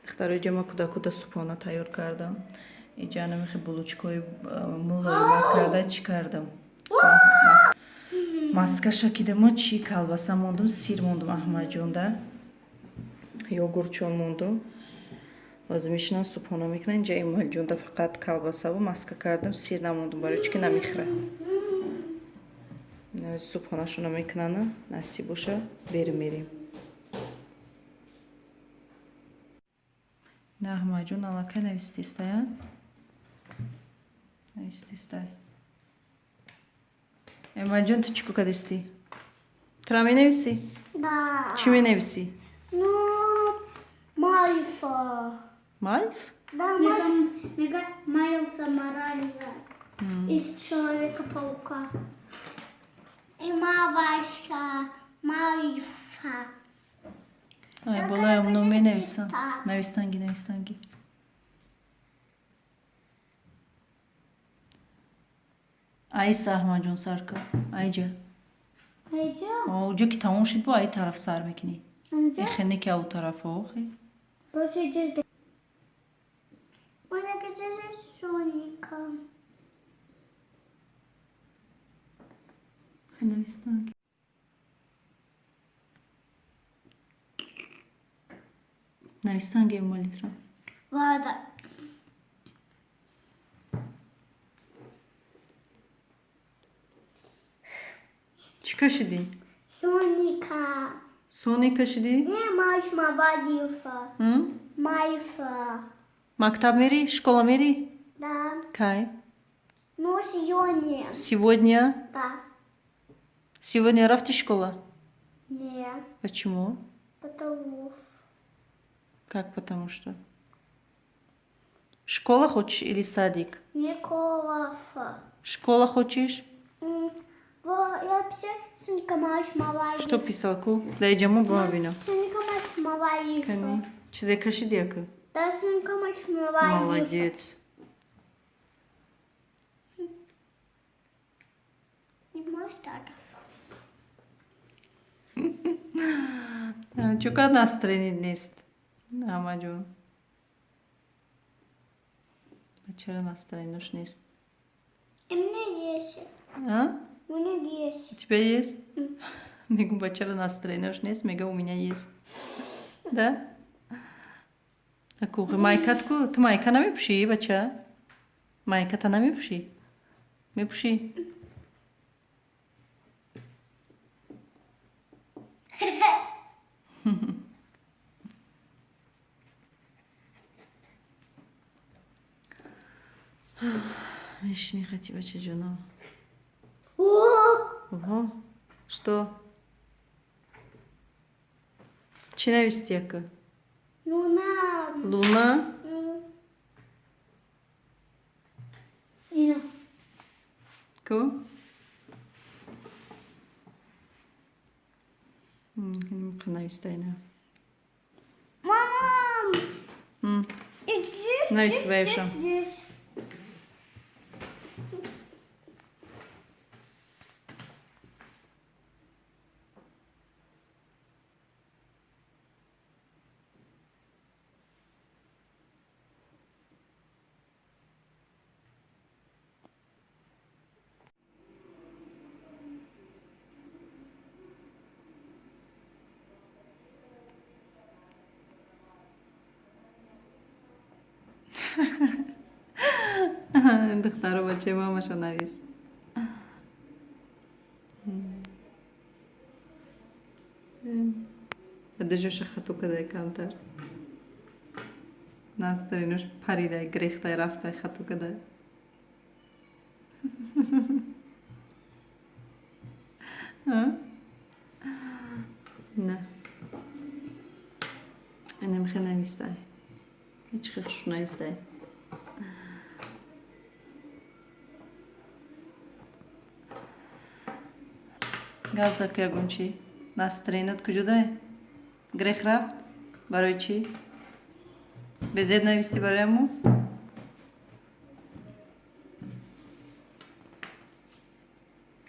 Духтароҷа, ман куда субҳона тайёр кардам. Инҷа намехе булочкаи мулоим карда чӣ кардам? Маскаша кидамо чӣ колбаса мондум, сир мондум Аҳмадҷон да. Йогуртчон мондум. Ҳозир мешинам субҳона мекунам. Инҷа Эмомалҷон да фақат колбасаву маска кардам, сир намондум, барои чӣ ки намехӯрад. Субҳонашона мекунам, насиб боша, берим мерим. Да, Аҳмадҷон аллакай навистистай, а? Навистистай. Эмомалҷон, ту чӣ кукадисти? Тура менависӣ? Да. Чӣ менависӣ? Ну, Майлса. Майлз? Да, Майлса Моралеса из Человека-паука. И Маваша Майлса. Ай, болаям, ну менависам. Навистанги. Айса, Аҳмадҷон, сар кар. Айҷа. Айҷа? Оҷа ки тамом шид, бо ай тараф сар мекунӣ. Анҷа? Эхе ки ав тарафа охе. Боже, ҷажда. Оля, где же Соника? Навистанги. Навистанги Эмомалитра. Ладно. Чӣ кашидӣ? Соника. Сони кашидӣ? Не, Машма Майлса. М? Майлса. Мактаб мерӣ? Школа мерӣ? Да. Кай? Ну, сегодня. Сегодня? Да. Сегодня рафти школа? Нет. Почему? Потому что. Как потому что? Школа хочешь или садик? Не класса. Школа хочешь? Я все Соника Машма Майлса. Что писал ку? Дай джаму бабина. Соника Машма Майлса. Кани. Чизе кашиди яка? Да, Соника Машма Майлса. Молодец. Не можешь так. Чё как настроение днес? Аҳмадҷон. Чера настроение уж нест? И мне есть. А? У меня есть. У тебя есть? Мегу бачара настроение уж нест, мега у меня есть. Да? Аку майкатку, ты майка намепуши, бача? Майката намепуши? Мепуши? Мишни хати бача ҷона. Ого. Что? Чӣ нависти яка? Луна. Луна? Ина. Ку? Нимқа навистай на. Мама! Иди Нависи баеша. здесь. Духтаро бачаи мамаша навист. Адаҷоша хато кадай камтар. Настроенияш паридай, грехтай, рафтай, хато кадай. Не. Намехе навистай. Ҳеҷ хехш навистай. Гавзак ягон чӣ? Настроеният куҷодай? Грех рафт? Барои чӣ? Безед нависти барои аму?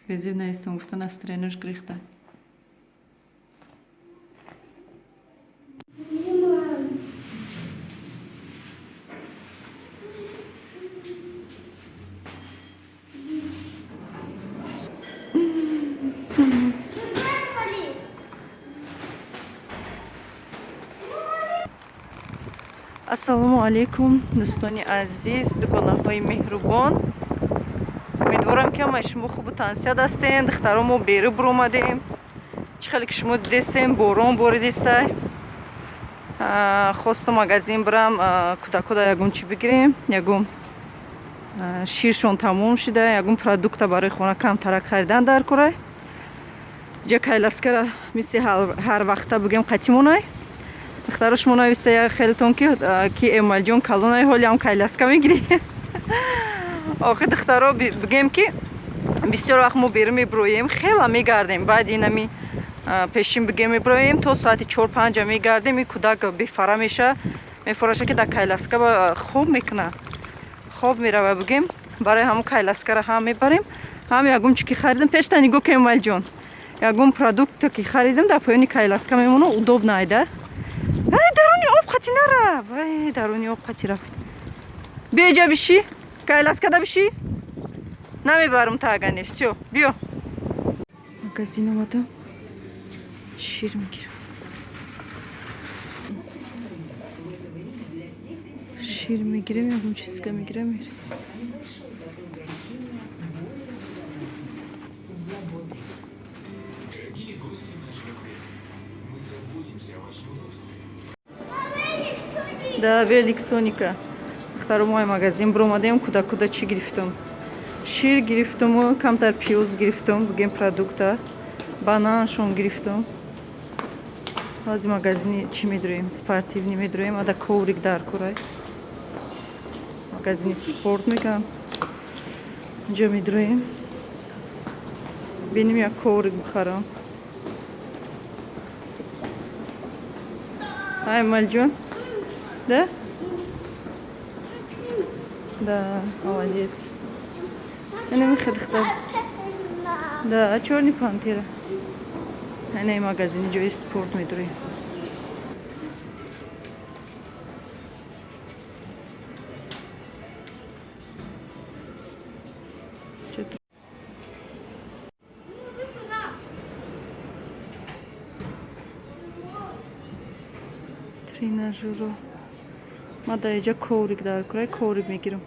Безед навистам, гуфта настроениаш грехтай. ассалому алейкум дӯстони азиз, дугонаҳои меҳрубон. умедворам ки ҳамаи шумо хубу тансият ҳастем. духтаро мо берӯ буромадем. чӣ хеле ки шумо дидестем борон боридестай. хостум магазин бирам кӯдакода ягон чӣ бигирем. ягон ширшон тамом шуда, ягон продукта барои хона камтарак харидан дар кора. ҷа кайласкара мисли ҳар вақта бигем қатимонай. духтаро шумо нависта як хелтон ки эмалҷон калонаи ҳолиам кайласка мегирӣ. охир духтаро бигем ки бисёр вақт мо беру мебироем, хела мегардем. баъди инами пешин бигем мебироем то соати 4-5 мегардем. и кӯдак бефара меша, мефораша ки дар кайласка хоб мекуна, хоб мерава. бигем барои ҳамон кайласкара ҳам мебарем. ҳам ягон чӣ ки харидем пешта нигоҳ ки эмалҷон ягон продукт ки харидем дар поёни кайласка мемона удобно айда. даруни об қати нара. вай даруни об қати рафт. биё ҷа бишӣ кайласкада бишӣ. намебарам тагане. всё биё. магазин омадам. шир мегирам. шир мегирем, ягон чизга мегирем. Да, великсоника. Второй магазин бромадем, куда чӣ гирифтам. Шир гирифтам, камтар пиёз гирифтам, бигем продукта. Бананшон гирифтам. ҳозир магазини чӣ медуроем? Спортивни медуроем, ада коврик дар курай. Магазини спорт мегам. Инҷа медуроем. Бинем як коврик бихарам. Ай малҷон. Да? Да, молодец. Она мехадхта. Да, а чёрный пантера. Она и магазин ҷои спорт медуроем. тренажёро. Ма дар инҷа коврик дар курай, коврик мегирам.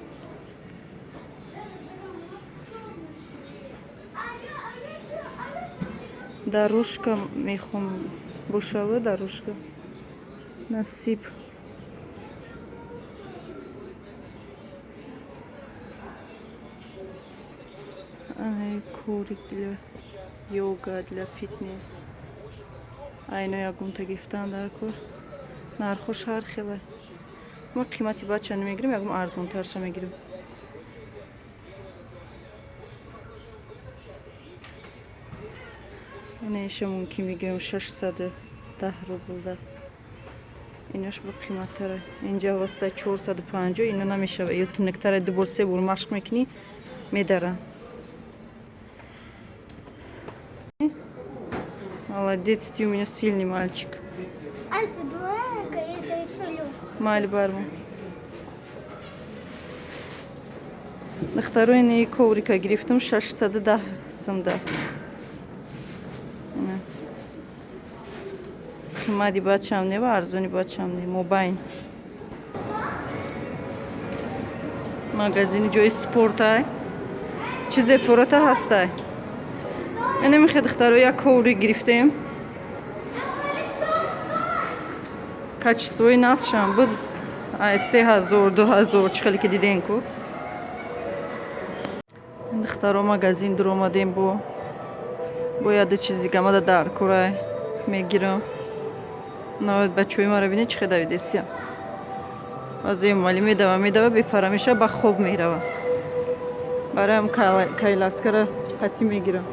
дорожка мехоҳам бошава, дорожка. насиб. коврик для йога, для фитнес. айно ягонта гирифтан дар кор. нархош ҳар хела. мо қимати бача намегирем, ягон арзонтарша мегирем. инеша мумкин мегирем 610 рублда. инош ба қиматтара. инҷа васита 450, ино намешава. ё тинактара ду бор се бор машқ мекунӣ, медарам. Молодец, ты у меня сильный мальчик. Альфа, давай-ка я зарисую. Майли барма. На второй не коврика грифтом 610 сумда. қимати бачам не ва арзони бачам не. Мобайн. магазини ҷои спортай. чизе форота ҳастай. Мене мехед духтаро як коврик гирифтем. качествои нақшам буд 3000-2000 чӣ хеле ки дидем ку. духтаро магазин дуромадем бо яду чизи гамада дар курай мегирам. навояд бачаҳои мара бинед чӣ хеда видестия. азои мали медава бефара меша ба хоб мерава. бароям кайласкара қатӣ мегирам.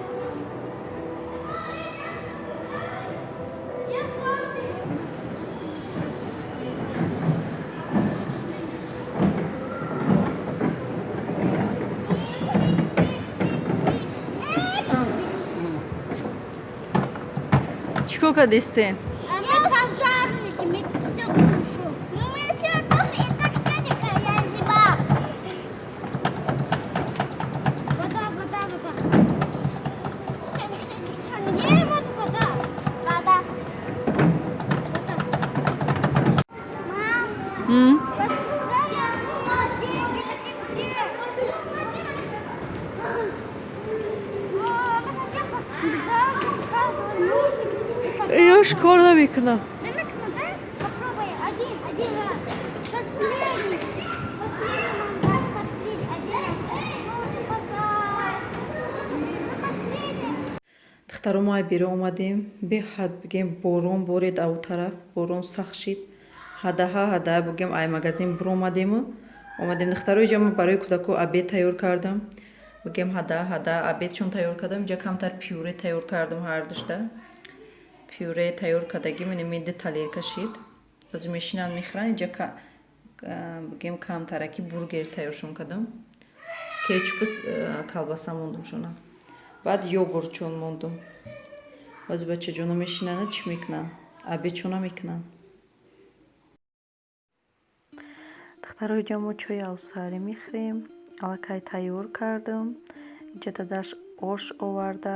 Сколько дистен? Я пожарники, мы все душу. Ну, мы все душу, и так Соника, я зима. Вода. Соник, где вода? Вода. Мам, Я школа викна. Попробуй один раз. Последний. Последний мандат, последний. Один раз. Последний. Духтарумай биро омадем. Беҳад бигем борон боред ав тараф. Борон сахт шид. Ҳада бигем ай магазин биромадему. Омадем духтарои ҷа ма барои кӯдако обед тайёр кардам. Бигем ҳада обедшон тайёр кардам. Ҷа камтар пюре тайёр кардам ҳардушта. Пюре тайёр кардаги мине талерка шид. Ҳозир мешинанд мехӯранд. Ҷа бигем камтараки бургер тайёршон кардам. Кетчупу колбаса мондум шуна. Баъд йогуртчон мондум. Ҳозир бачаҷона мешинанд чӣ мекунанд? Обедшона мекунанд. духтарои ҷа мо чои авсари мехӯрем. Аллакай тайёр кардам. Инҷа дадаш ош оварда,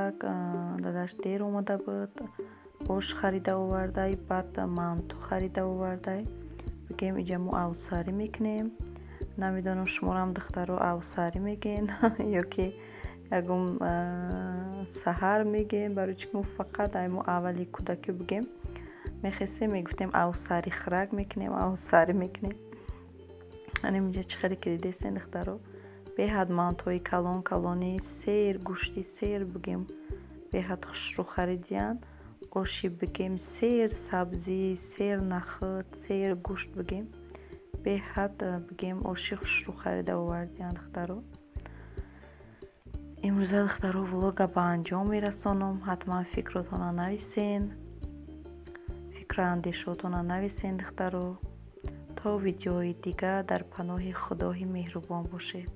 дадаш дер омада буд. Ош харида овардай, баъд манту харида овардай. Бигем инҷа мо авсарӣ мекунем. Намедонам шуморам духтаро авсарӣ мегӯен ё ки ягон саҳар мегӯем. Барои чӣ ки мо фақат мо аввали кӯдакӣ бигем мехестем мегуфтем авсари хӯрак мекунем, авсарӣ мекунем. Анем инҷа чӣ хеле ки дидестен духтаро. Беҳад мантуҳои калони сер, гӯшти сер бигем беҳад хушрӯ харидиян. Оши бигем сер, сабзӣ, сер нахӯд, сер гӯшт бигем. Беҳад бигем оши хушрӯ харида овардиян духтаро. имрӯза духтаро влога ба анҷом мерасонам. Ҳатман фикротона нависен. фикру андешотона нависен духтаро. То видеои дигар дар паноҳи худои меҳрубон бошед.